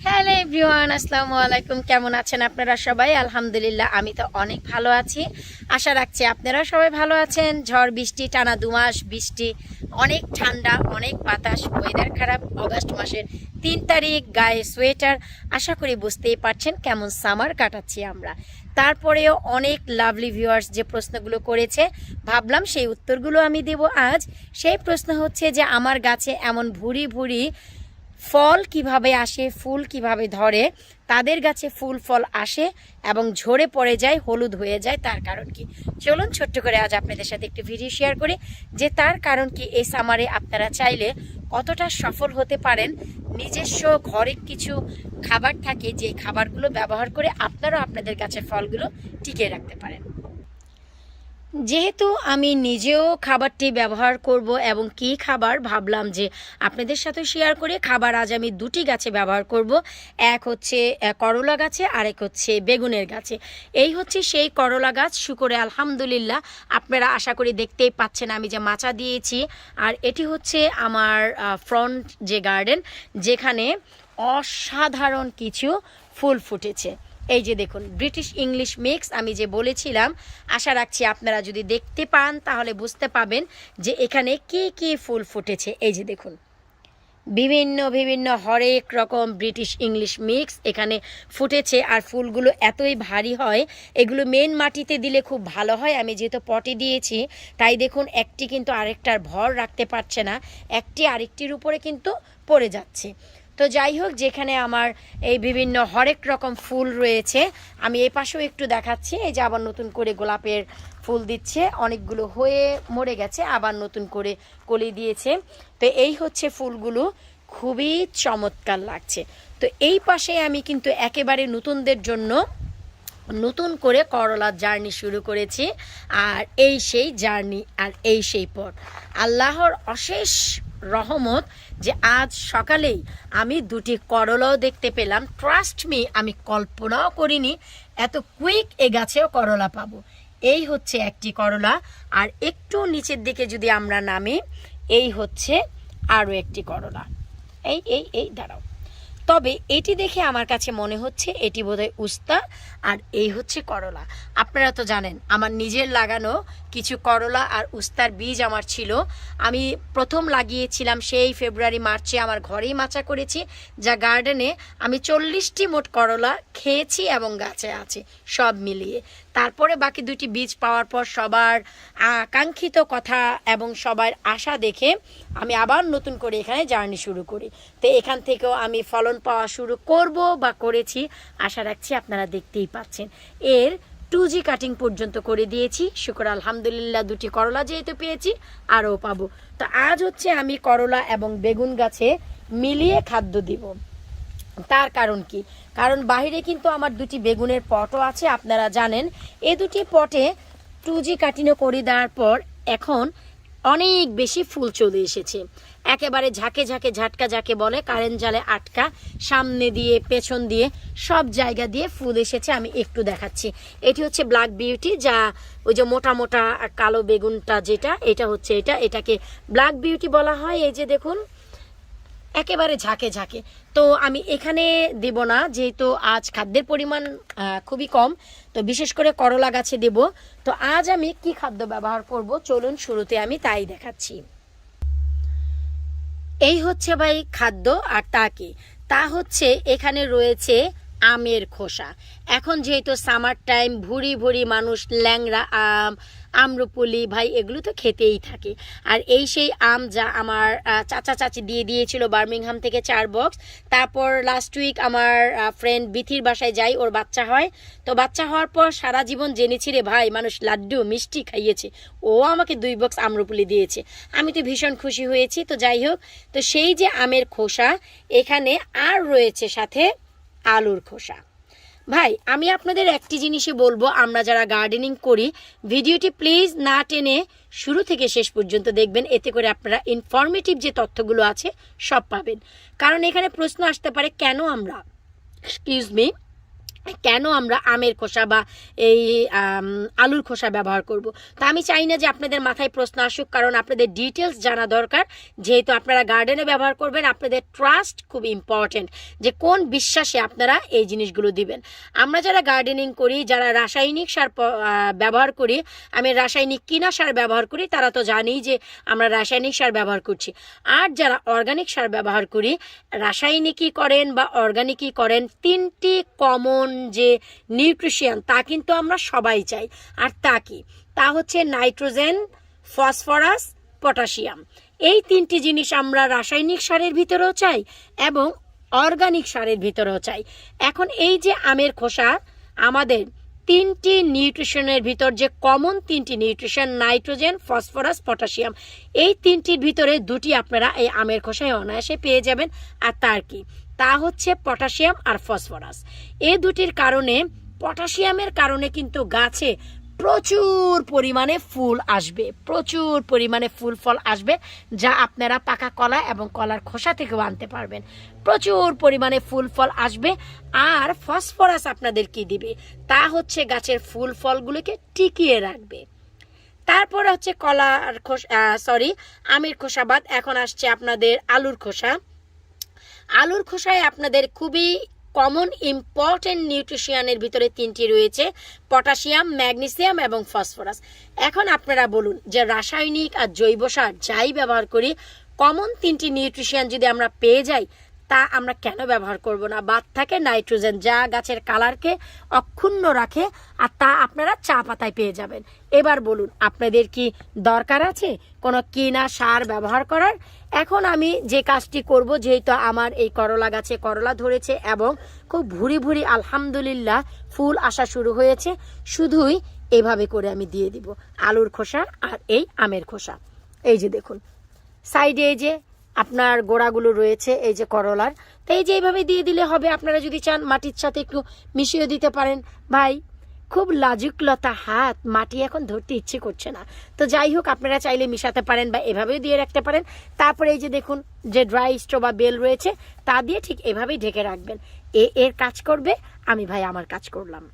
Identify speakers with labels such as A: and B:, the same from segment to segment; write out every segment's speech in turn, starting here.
A: Hello everyone, আসসালামু আলাইকুম। কেমন আছেন আপনারা সবাই? আলহামদুলিল্লাহ, আমি তো অনেক ভালো আছি। আশা রাখছি আপনারা সবাই ভালো আছেন। ঝড় বৃষ্টি, টানা 2 মাস বৃষ্টি, অনেক ঠান্ডা, অনেক বাতাস, ওয়েদার খারাপ। অগাস্ট মাসের 3 তারিখ, গায়ে সোয়েটার। আশা করি বুঝতেই পারছেন কেমন সামার কাটাচ্ছি আমরা। তারপরেও অনেক লাভলি ভিউয়ার্স যে প্রশ্নগুলো করেছে, ভাবলাম সেই উত্তরগুলো আমি দেব আজ। সেই প্রশ্ন হচ্ছে যে আমার গাছে এমন ভুরি ভুরি ফল কিভাবে আসে, ফুল কিভাবে ধরে, তাদের গাছে ফুল ফল আসে এবং ঝরে পড়ে যায়, হলুদ হয়ে যায়, তার কারণ কি? চলুন ছোট্ট করে আজ আপনাদের সাথে একটি ভিডিও শেয়ার করি যে তার কারণ কি। এই সামারে আপনারা চাইলে কতটা সফল হতে পারেন। নিজস্ব ঘরে কিছু খাবার থাকে, যে খাবারগুলো ব্যবহার করে আপনারাও আপনাদের গাছের ফলগুলো টিকিয়ে রাখতে পারেন। যেহেতু আমি নিজেও খাবারটি ব্যবহার করব এবং কি খাবার ভাবলাম যে আপনাদের সাথে শেয়ার করে। খাবার আজ আমি দুটি গাছে ব্যবহার করব। এক হচ্ছে করলা গাছে, আরেক হচ্ছে বেগুনের গাছে। এই হচ্ছে সেই করলা গাছ। শুকরে আলহামদুলিল্লাহ, আপনারা আশা করি দেখতেই পাচ্ছেন আমি যে মাচা দিয়েছি। আর এটি হচ্ছে আমার ফ্রন্ট যে গার্ডেন, যেখানে অসাধারণ কিছু ফুল ফুটেছে। এই যে দেখুন, ব্রিটিশ ইংলিশ মিক্স আমি যে বলেছিলাম, আশা রাখছি আপনারা যদি দেখতে পান তাহলে বুঝতে পাবেন যে এখানে কি কি ফুল ফুটেছে। এই যে দেখুন, বিভিন্ন বিভিন্ন হরেক রকম ব্রিটিশ ইংলিশ মিক্স এখানে ফুটেছে। আর ফুলগুলো এতই ভারী হয়, এগুলো মেন মাটিতে দিলে খুব ভালো হয়। আমি যেহেতু পটে দিয়েছি, তাই দেখুন একটি কিন্তু আরেকটার ভর রাখতে পারছে না, একটি আরেকটির উপরে কিন্তু পড়ে যাচ্ছে। তো যাই হোক, যেখানে আমার এই বিভিন্ন হরেক রকম ফুল রয়েছে, আমি এই পাশেও একটু দেখাচ্ছি। এই যে আবার নতুন করে গোলাপের ফুল দিচ্ছে, অনেকগুলো হয়ে মরে গেছে, আবার নতুন করে কলি দিয়েছে। তো এই হচ্ছে ফুলগুলো, খুবই চমৎকার লাগছে। তো এই পাশে আমি কিন্তু একেবারে নতুনদের জন্য নতুন করে করলার জার্নি শুরু করেছি। আর এই সেই জার্নি, আর এই সেই পথ। আল্লাহর অশেষ রহমত যে আজ সকালেই আমি দুটি করলাও দেখতে পেলাম। ট্রাস্ট মি, আমি কল্পনাও করিনি এত কুইক এ গাছেও করলা পাবো। এই হচ্ছে একটি করলা, আর একটু নিচের দিকে যদি আমরা নামি, এই হচ্ছে আরও একটি করলা। এই এই এই দাঁড়াও, তবে এটি দেখে আমার কাছে মনে হচ্ছে এটি বোধহয় উস্তা, আর এই হচ্ছে করলা। আপনারা তো জানেন আমার নিজের লাগানো কিছু করলা আর উস্তার বীজ আমার ছিল। আমি প্রথম লাগিয়েছিলাম সেই ফেব্রুয়ারি মার্চে, আমার ঘরেই মাচা করেছি, যা গার্ডেনে আমি 40টি মোট করলা খেয়েছি এবং গাছে আছে সব মিলিয়ে। তারপরে বাকি দুটি বীজ পাওয়ার পর সবার আকাঙ্ক্ষিত কথা এবং সবার আশা দেখে আমি আবার নতুন করে এখানে জার্নি শুরু করি। তো এখান থেকেও আমি ফলন পাওয়া শুরু করব বা করেছি, আশা রাখছি আপনারা দেখতেই পাচ্ছেন। এর 2G কাটিং পর্যন্ত করে দিয়েছি, শুকর আলহামদুলিল্লাহ। দুটি করলা যেহেতু পেয়েছি, আরও পাবো। তো আজ হচ্ছে আমি করলা এবং বেগুন গাছে মিলিয়ে খাদ্য দিব। তার কারণ কি? কারণ বাইরে কিন্তু আমার দুটি বেগুনের পটও আছে, আপনারা জানেন। এই দুটি পটে 2G কাটিংও করে দেওয়ার পর এখন অনেক বেশি ফুল চলে এসেছে। একেবারে ঝাঁকে ঝাঁকে, ঝাটকা যাকে বলে, কারেন্ট জালে আটকা, সামনে দিয়ে পেছন দিয়ে সব জায়গা দিয়ে ফুল এসেছে। আমি একটু দেখাচ্ছি। এটি হচ্ছে ব্ল্যাক বিউটি, যা ওই যে মোটা মোটা কালো বেগুনটা যেটা, এটা হচ্ছে এটাকে ব্ল্যাক বিউটি বলা হয়। এই যে দেখুন, একেবারে ঝাঁকে ঝাঁকে। তো আমি এখানে দেব না, যেহেতু আজ খাদ্যের পরিমাণ খুবই কম, তো বিশেষ করে করলা গাছে দেব। তো আজ আমি কি খাদ্য ব্যবহার করব, চলুন শুরুতে আমি তাই দেখাচ্ছি। এই হচ্ছে ভাই খাদ্য। আর তা কি? তা হচ্ছে এখানে রয়েছে আমের খোসা। এখন যেহেতু সামার টাইম, ভুরি ভুরি মানুষ ল্যাংড়া আম, আম্রপলি, ভাই এগুলো তো খেতেই থাকে। আর এই সেই আম যা আমার চাচা চাচি দিয়ে দিয়েছিল বার্মিংহাম থেকে 4 বক্স। তারপর লাস্ট উইক আমার ফ্রেন্ড বিথির বাসায় যাই, ওর বাচ্চা হয়। তো বাচ্চা হওয়ার পর সারা জীবন জেনেছি রে ভাই, মানুষ লাড্ডু মিষ্টি খাইয়েছে, ও আমাকে 2 বক্স আম্রপলি দিয়েছে। আমি তো ভীষণ খুশি হয়েছি। তো যাই হোক, তো সেই যে আমের খোসা, এখানে আর রয়েছে সাথে আলুর খোসা। ভাই আমি আপনাদের একটি জিনিসই বলবো, আমরা যারা গার্ডেনিং করি, ভিডিওটি প্লিজ না টেনে শুরু থেকে শেষ পর্যন্ত দেখবেন। এতে করে আপনারা ইনফরমেটিভ যে তথ্যগুলো আছে সব পাবেন। কারণ এখানে প্রশ্ন আসতে পারে কেন আমরা কেন আমরা আমের খোসা বা এই আলুর খোসা ব্যবহার করব। তা আমি চাই না যে আপনাদের মাথায় প্রশ্ন আসুক, কারণ আপনাদের ডিটেলস জানা দরকার। যেহেতু আপনারা গার্ডেনে ব্যবহার করবেন, আপনাদের ট্রাস্ট খুব ইম্পর্টেন্ট, যে কোন বিশ্বাসে আপনারা এই জিনিসগুলো দিবেন। আমরা যারা গার্ডেনিং করি, যারা রাসায়নিক সার ব্যবহার করি, আমি রাসায়নিক কিনা সার ব্যবহার করি, তারা তো জানেই যে আমরা রাসায়নিক সার ব্যবহার করছি। আর যারা অর্গানিক সার ব্যবহার করি, রাসায়নিকই করেন বা অর্গানিকই করেন, তিনটি কমন যে নিউট্রিশন তা কিন্তু আমরা সবাই চাই। আর তা কি? তা হচ্ছে নাইট্রোজেন, ফসফরাস, পটাশিয়াম। এই তিনটি জিনিস আমরা রাসায়নিক সারের ভিতরেও চাই এবং অর্গানিক সারের ভিতরেও চাই। এখন এই যে আমের খোসা, আমাদের তিনটি নিউট্রিশনের ভিতর যে কমন তিনটি নিউট্রিশন, নাইট্রোজেন, ফসফরাস, পটাশিয়াম, এই তিনটির ভিতরে দুটি আপনারা এই আমের খোসায় অনায়াসে পেয়ে যাবেন। আর তার কি? তা হচ্ছে পটাশিয়াম আর ফসফরাস। এই দুটির কারণে, পটাশিয়ামের কারণে কিন্তু গাছে প্রচুর পরিমাণে ফুল আসবে, প্রচুর পরিমাণে ফুল ফল আসবে, যা আপনারা পাকা কলা এবং কলার খোসা থেকেও আনতে পারবেন। প্রচুর পরিমাণে ফুল ফল আসবে। আর ফসফরাস আপনাদের কি দিবে? তা হচ্ছে গাছের ফুল ফলগুলোকে টিকিয়ে রাখবে। তারপর হচ্ছে কলার খোসা, আমের খোসা বাদ এখন আসছে আপনাদের আলুর খোসা। আলুর খোসায় আপনাদের খুবই কমন ইম্পর্টেন্ট নিউট্রিশনের ভিতরে তিনটি রয়েছে, পটাশিয়াম, ম্যাগনেসিয়াম এবং ফসফরাস। এখন আপনারা বলুন যে রাসায়নিক আর জৈব সার যাই ব্যবহার করি, কমন তিনটি নিউট্রিশন যদি আমরা পেয়ে যাই, তা আমরা কেন ব্যবহার করব না? বাদ থাকে নাইট্রোজেন, যা গাছের কালারকে অক্ষুণ্ণ রাখে, আর তা আপনারা চা পাতায় পেয়ে যাবেন। এবার বলুন, আপনাদের কি দরকার আছে কোনো কিনা সার ব্যবহার করার? এখন আমি যে কাজটি করব, যেহেতু আমার এই করলা গাছে করলা ধরেছে এবং খুব ভুরি ভুরি আলহামদুলিল্লাহ ফুল আসা শুরু হয়েছে, শুধুই এভাবে করে আমি দিয়ে দিব আলুর খোসা আর এই আমের খোসা। এই যে দেখুন সাইডে এই যে আপনার গোড়াগুলো রয়েছে এই যে করলার, তো এই যে এইভাবে দিয়ে দিলে হবে। আপনারা যদি চান মাটির সাথে একটু মিশিয়ে দিতে পারেন। ভাই খুব লাজুকলতা হাত, মাটি এখন ধরতে ইচ্ছে করছে না, তো যাই হোক আপনারা চাইলে মিশাতে পারেন বা এভাবেও দিয়ে রাখতে পারেন। তারপরে এই যে দেখুন যে ড্রাই স্ট্র বা বেল রয়েছে, তা দিয়ে ঠিক এভাবেই ঢেকে রাখবেন। এর কাজ করবে, আমি ভাই আমার কাজ করলাম।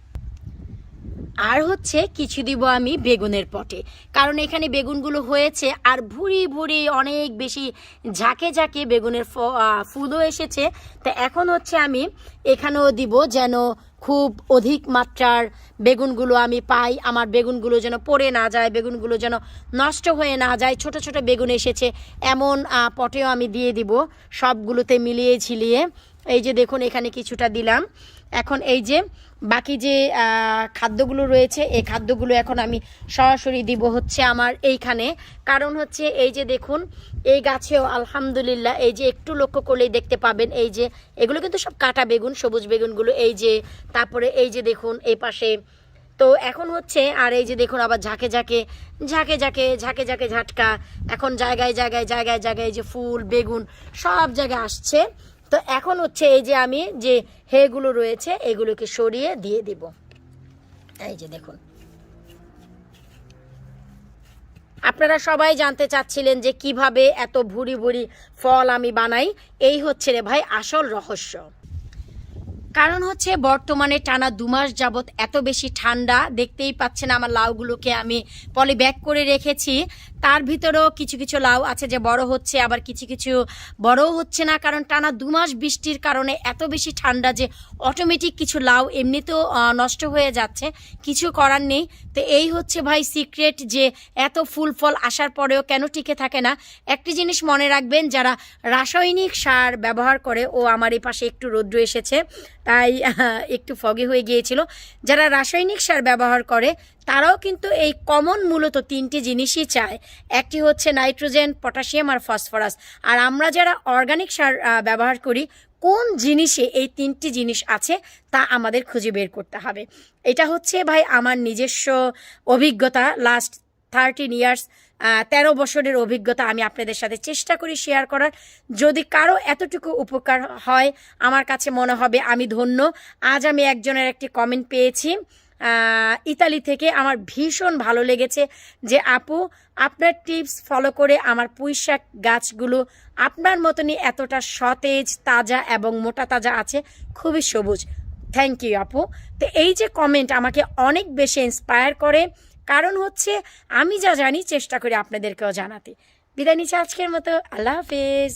A: আর হচ্ছে কিছু দিব আমি বেগুনের পটে, কারণ এখানে বেগুনগুলো হয়েছে আর ভুরি ভুরি অনেক বেশি ঝাঁকে ঝাঁকে বেগুনের ফুলও এসেছে। তো এখন হচ্ছে আমি এখানেও দিব, যেন খুব অধিক মাত্রার বেগুনগুলো আমি পাই, আমার বেগুনগুলো যেন পড়ে না যায়, বেগুনগুলো যেন নষ্ট হয়ে না যায়। ছোট ছোট বেগুন এসেছে এমন পটেও আমি দিয়ে দিব, সবগুলোতে মিলিয়ে ঝিলিয়ে। এই যে দেখুন এখানে কিছুটা দিলাম। এখন এই যে বাকি যে খাদ্যগুলো রয়েছে, এই খাদ্যগুলো এখন আমি সরাসরি দিব হচ্ছে আমার এইখানে। কারণ হচ্ছে এই যে দেখুন এই গাছেও আলহামদুলিল্লাহ, এই যে একটু লক্ষ্য করলেই দেখতে পাবেন, এই যে এগুলো কিন্তু সব কাটা বেগুন, সবুজ বেগুনগুলো। এই যে তারপরে এই যে দেখুন এই পাশে, তো এখন হচ্ছে আর এই যে দেখুন আবার ঝাঁকে ঝাঁকে ঝাঁকে ঝাঁকে ঝাঁকে ঝাঁকে ঝাটকা, এখন জায়গায় জায়গায় জায়গায় জায়গায় এই যে ফুল বেগুন সব জায়গায় আসছে। তো এখন হচ্ছে এই যে আমি যে হেগুলো রয়েছে এগুলোকে সরিয়ে দিয়ে দিব। এই যে দেখুন, আপনারা সবাই জানতে চাচ্ছিলেন যে কিভাবে এত ভুরি ভুরি ফল আমি বানাই। এই হচ্ছে রে ভাই আসল রহস্য। কারণ হচ্ছে বর্তমানে টানা 2 মাস যাবত এত বেশি ঠান্ডা, দেখতেই পাচ্ছেন আমার লাউগুলোকে আমি পলি ব্যাগ করে রেখেছি। তার ভিতরেও কিছু কিছু লাউ আছে যে বড় হচ্ছে, আবার কিছু কিছু বড়ও হচ্ছে না, কারণ টানা 2 মাস বৃষ্টির কারণে এত বেশি ঠান্ডা যে অটোমেটিক কিছু লাউ এমনিতেও নষ্ট হয়ে যাচ্ছে, কিছু করার নেই। তো এই হচ্ছে ভাই সিক্রেট, যে এত ফুল ফল আসার পরেও কেন টিকে থাকে না। একটি জিনিস মনে রাখবেন, যারা রাসায়নিক সার ব্যবহার করে, ও আমার এই পাশে একটু রৌদ্র এসেছে তাই একটু ফগি হয়ে গিয়েছিল, যারা রাসায়নিক সার ব্যবহার করে তারাও কিন্তু এই কমন মূলত 3টি জিনিসই চায়। একটি হচ্ছে নাইট্রোজেন, পটাশিয়াম আর ফসফরাস। আর আমরা যারা অর্গানিক সার ব্যবহার করি, কোন জিনিসে এই 3টি জিনিস আছে তা আমাদের খুঁজে বের করতে হবে। এটা হচ্ছে ভাই আমার নিজস্ব অভিজ্ঞতা, লাস্ট 13 ইয়ার্স 13 বছরের অভিজ্ঞতা আমি আপনাদের সাথে চেষ্টা করি শেয়ার করার। যদি কারো এতটুকু উপকার হয়, আমার কাছে মনে হবে আমি ধন্য। আজ আমি একজনের একটি কমেন্ট পেয়েছি ইতালি থেকে, আমার ভীষণ ভালো লেগেছে যে আপু আপনার টিপস ফলো করে আমার পুঁইশাক গাছগুলো আপনার মতনই এতটা সতেজ, তাজা এবং মোটা তাজা আছে, খুবই সবুজ। থ্যাংক ইউ আপু। তো এই যে কমেন্ট আমাকে অনেক বেশি ইন্সপায়ার করে, কারণ হচ্ছে আমি যা জানি চেষ্টা করি আপনাদেরকেও জানাতে। বিদায় নিচ্ছি আজকের মতো, আল্লাহ হাফেজ।